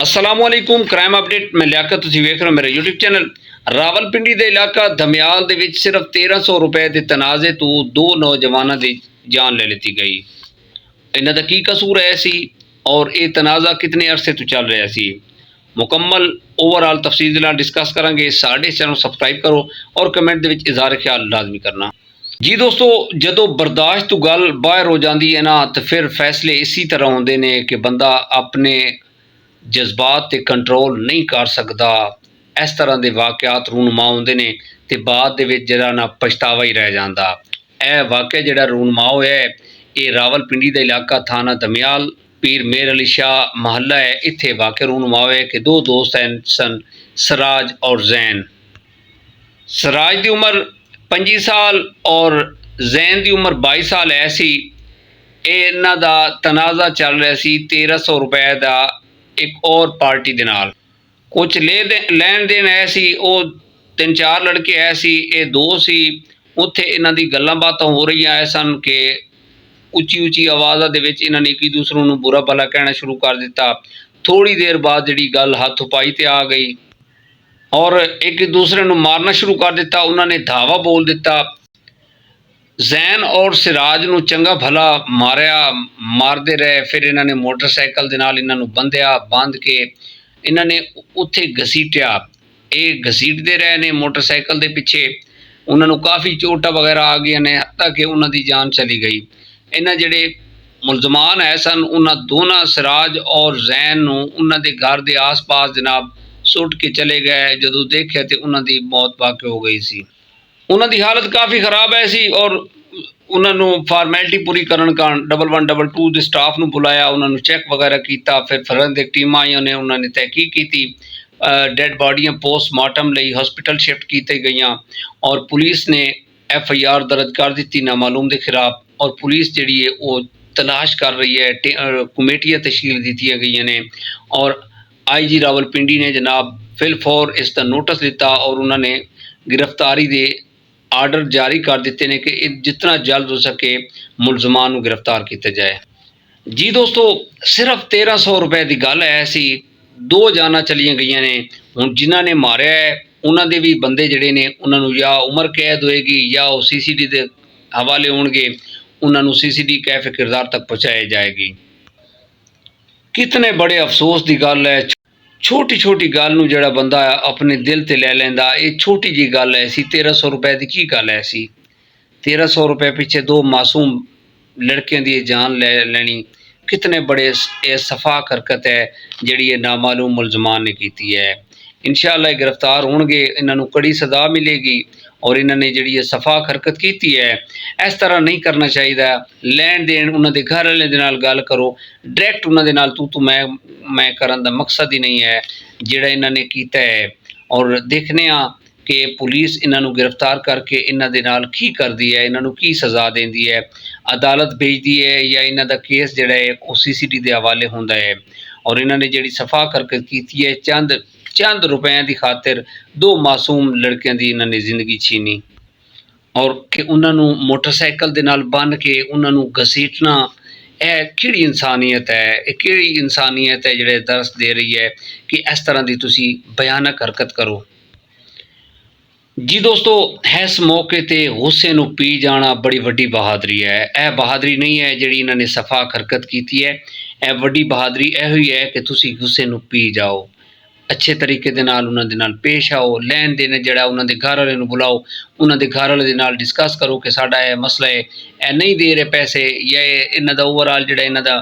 असलामुअलैकुम crime update मैं लियाकत तुसीं वेख रहे हो मेरे यूट्यूब चैनल। रावलपिंडी के इलाका धमियाल दे विच सिर्फ 1300 रुपए के तनाजे तो दो नौजवानों की जान ले ली गई। इन्हां दा की कसूर है सी और ये तनाज़ा कितने अरसे तो चल रहा सी, मुकम्मल ओवरऑल तफसील दे नाल डिस्कस करांगे। साडे चैनल सबसक्राइब करो और कमेंट दे विच इज़हार ख्याल लाजमी करना। जी दोस्तों, जदों बर्दाश्त तो गल बाहर हो जाती है ना, तो फिर फैसले इसी तरह होंदे ने कि बंदा अपने जज्बात ते कंट्रोल नहीं कर सकता। इस तरह के वाक़यात रूनुमा होंदे ने ते बाद दे विच जिहड़ा ना पछतावा ही रह जाता। यह वाक़या जिहड़ा रूनुमा होया है, ये रावलपिंडी का इलाका थाना धमियाल पीर मेहर अली शाह महल्ला है। इत्थे वाक़या रूनुमा होया कि दो दोस्त सन, सराज और जैन। सराज की उम्र 25 साल और जैन की उम्र 22 साल है सी। इन्हां दा तनाज़ा चल रहा सी 1300 रुपए का एक और पार्टी दे नाल। कुछ लैन देन है सी। वो 3-4 लड़के है सी, ये दो सी। उत्थे इन्हां दी गल्लां बातां हो रही है सन कि उची उची आवाज़ां दे विच इन्हां ने एक दूसरे नूं बुरा भला कहना शुरू कर दिता। थोड़ी देर बाद जिहड़ी गल हथ उपाई ते आ गई और एक दूसरे नूं मारना शुरू कर दिता। उन्होंने धावा बोल दिता। जैन और सिराज नूं चंगा भला मारते रहे। फिर इन्होंने मोटरसाइकिल दे नाल इन्हां नूं बंधिया, बंध के इन्होंने उत्थे घसीटिया। ये घसीटते रहे ने मोटरसाइकिल के पिछे। उन्होंने काफ़ी चोटा वगैरह आ गई ने, हत्ता कि उन्हों की जान चली गई। इन्हां जिहड़े मुलजमान है सन, उन्होंने दोनों सिराज और जैन नूं उन्हां दे घर के आस पास जनाब सुट के चले गए। जदों देखिया तो उन्हां दी मौत वाक़ हो गई सी। उन्हां दी हालत काफ़ी खराब है सी और उन्होंने फॉर्मैलिटी पूरी करन कारण 1122 के स्टाफ नूं बुलाया। उन्होंने चैक वगैरह किया। फिर फॉरेंसिक टीम आईयां ने, उन्होंने तहकीक की। डेड बॉडियां पोस्टमार्टम लई हॉस्पिटल शिफ्ट की गई और पुलिस ने FIR दर्ज कर दी नामालूम के खिलाफ। और पुलिस जी है वो तलाश कर रही है। कमेटियां तश्कील दी गई ने और IG रावलपिंडी ने जनाब फिलफौर इसका नोटिस दिता और उन्होंने गिरफ्तारी दे आर्डर जारी कर दिते हैं कि जितना जल्द हो सके मुलजमान को गिरफ्तार किया जाए। जी दोस्तों, सिर्फ 1300 रुपए की गल है सी। दो जाना चलिया गई ने। हुण जिन्हां ने मारिया है उन्हां दे भी बंदे जिहड़े ने उन्हां या उम्र कैद होएगी या वो CCD के हवाले होणगे। उन्हां CCD कैफे किरदार तक पहुँचाई जाएगी। कितने बड़े अफसोस की गल है। छोटी छोटी गल नूं जिहड़ा बंदा अपने दिल ते ले लैंदा। ये छोटी जी गल है सी। 1300 रुपए की की गल है सी। 1300 रुपए पिछे दो मासूम लड़कियों की जान ले लेनी कितने बड़े सफाक हरकत है जिहड़ी नामालूम मुलजमान ने की है। इंशाअल्लाह गिरफ्तार होणगे, इन्हां कड़ी सज़ा मिलेगी और इन्होंने जी सफाक हरकत की है। इस तरह नहीं करना चाहिए। लैन देन उन्होंने घर वाले दे नाल गल करो, डायरैक्ट उन्होंने नाल तू मैं करन दा मकसद ही नहीं है जिहड़ा इन्होंने किया है। और देखने कि पुलिस इन्हों गिरफ्तार करके इन्हों दे नाल की करती है, इन्हों की सज़ा देती है, अदालत भेजती है या इन्हों का केस जोड़ा है वो CCD के हवाले होंदा है। और इन्होंने जी सफाक हरकत की है, चंद रुपए की खातिर दो मासूम लड़कियों की इन्होंने जिंदगी छीनी और कि उन्होंने मोटरसाइकिल के नाल बन के उन्होंने घसीटना। यह किहड़ी इंसानियत है, किहड़ी इंसानियत है जिहड़े दर्स दे रही है कि इस तरह की तुसी भयानक हरकत करो। जी दोस्तों, इस मौके ते गुस्से नूं पी जाना बड़ी वड्डी बहादरी है। यह बहादरी नहीं है जिहड़ी इन्होंने सफाक हरकत की है। यह वड्डी बहादरी यह ही है कि तुसी गुस्से नूं पी जाओ, अच्छे तरीके दे नाल उन्हां दे नाल पेश आओ। लैन देन जिहड़ा उन्हां दे घर वाले नूं बुलाओ, उन्हां दे घर वाले दे नाल डिस्कस करो कि साडा यह मसला है, यह नहीं दे रहे पैसे या इन्हां दा ओवरऑल जिहड़ा इन्हां दा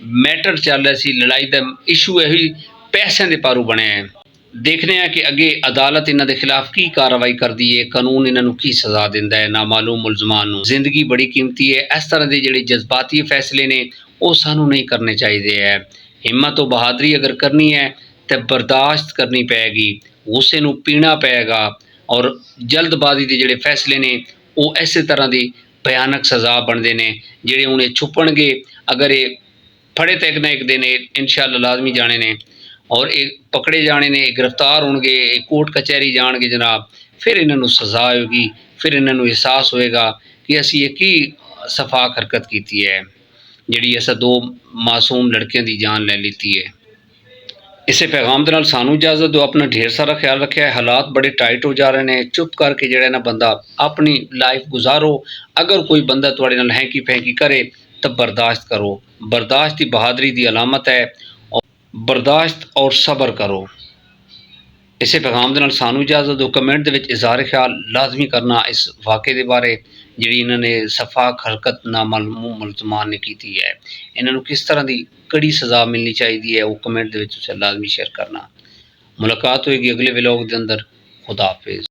मैटर चल रहा सी, लड़ाई का इशू यही पैसों के पारू बने हैं। देखने कि अगे अदालत इन्हां दे खिलाफ की कार्रवाई करती है, कानून इन्हां नूं की सज़ा दिंदा है। नामालूम मुलजमान नूं जिंदगी बड़ी कीमती है। इस तरह के जिहड़े जज्बाती फैसले ने वो सानूं नहीं करने चाहिए है। हिम्मत और बहादरी अगर करनी है तो बर्दाश्त करनी पैगी, गुस्से नूं पीना पेगा और जल्दबाजी के जिहड़े फैसले ने वो इस तरह की भयानक सज़ा बनते हैं जिहड़े हुण छुपणगे। अगर ये फड़े तो एक ना एक दिन इंशाअल्लाह लाजमी जाने ने और एक पकड़े जाने ने, गिरफ्तार होंगे, कोर्ट कचहरी जाएंगे जनाब। फिर इन्हों सज़ा होगी, फिर इन्हों एहसास होएगा कि असी ये की सफाक हरकत की है जिहड़ी असां दो मासूम लड़कियों की जान ले ली है। ਇਸੇ ਪੈਗਾਮ ਦੇ ਨਾਲ ਸਾਨੂੰ ਇਜਾਜ਼ਤ ਦਿਓ। ਆਪਣਾ ਢੇਰ ਸਾਰਾ ਖਿਆਲ ਰੱਖਿਆ। ਹਾਲਾਤ ਬੜੇ ਟਾਈਟ ਹੋ ਜਾ ਰਹੇ ਨੇ। ਚੁੱਪ ਕਰਕੇ ਜਿਹੜਾ ਨਾ ਬੰਦਾ ਆਪਣੀ ਲਾਈਫ ਗੁਜ਼ਾਰੋ। ਅਗਰ ਕੋਈ ਬੰਦਾ ਤੁਹਾਡੇ ਨਾਲ ਹੈਂਕੀ ਫੈਂਕੀ ਕਰੇ ਤਾਂ ਬਰਦਾਸ਼ਤ ਕਰੋ। ਬਰਦਾਸ਼ਤ ਦੀ ਬਹਾਦਰੀ ਦੀ ਅਲਾਮਤ ਹੈ। ਬਰਦਾਸ਼ਤ ਔਰ ਸਬਰ ਕਰੋ। ਇਸੇ ਪੈਗਾਮ ਦੇ ਨਾਲ ਸਾਨੂੰ ਇਜਾਜ਼ਤ ਦਿਓ। ਕਮੈਂਟ ਦੇ ਵਿੱਚ ਇਜ਼ਹਾਰ ਖਿਆਲ ਲਾਜ਼ਮੀ ਕਰਨਾ ਇਸ ਵਾक़ੇ ਦੇ ਬਾਰੇ ਜਿਹੜੀ ਇਹਨਾਂ ਨੇ ਸਫਾਕ ਹਰਕਤ ਨਾਮਾਲੂਮ ਮੁਲਜ਼ਮਾਨ ਨੇ ਕੀਤੀ ਹੈ। ਇਹਨਾਂ ਨੂੰ ਕਿਸ ਤਰ੍ਹਾਂ ਦੀ ਕੜੀ ਸਜ਼ਾ ਮਿਲਣੀ ਚਾਹੀਦੀ ਹੈ, ਉਹ ਕਮੈਂਟ ਦੇ ਵਿੱਚ ਤੁਸੀਂ ਲਾਜ਼ਮੀ ਸ਼ੇਅਰ ਕਰਨਾ। ਮੁਲਾਕਾਤ ਹੋਏਗੀ ਅਗਲੇ ਵਲੋਗ ਦੇ ਅੰਦਰ। खुदा हाफिज़।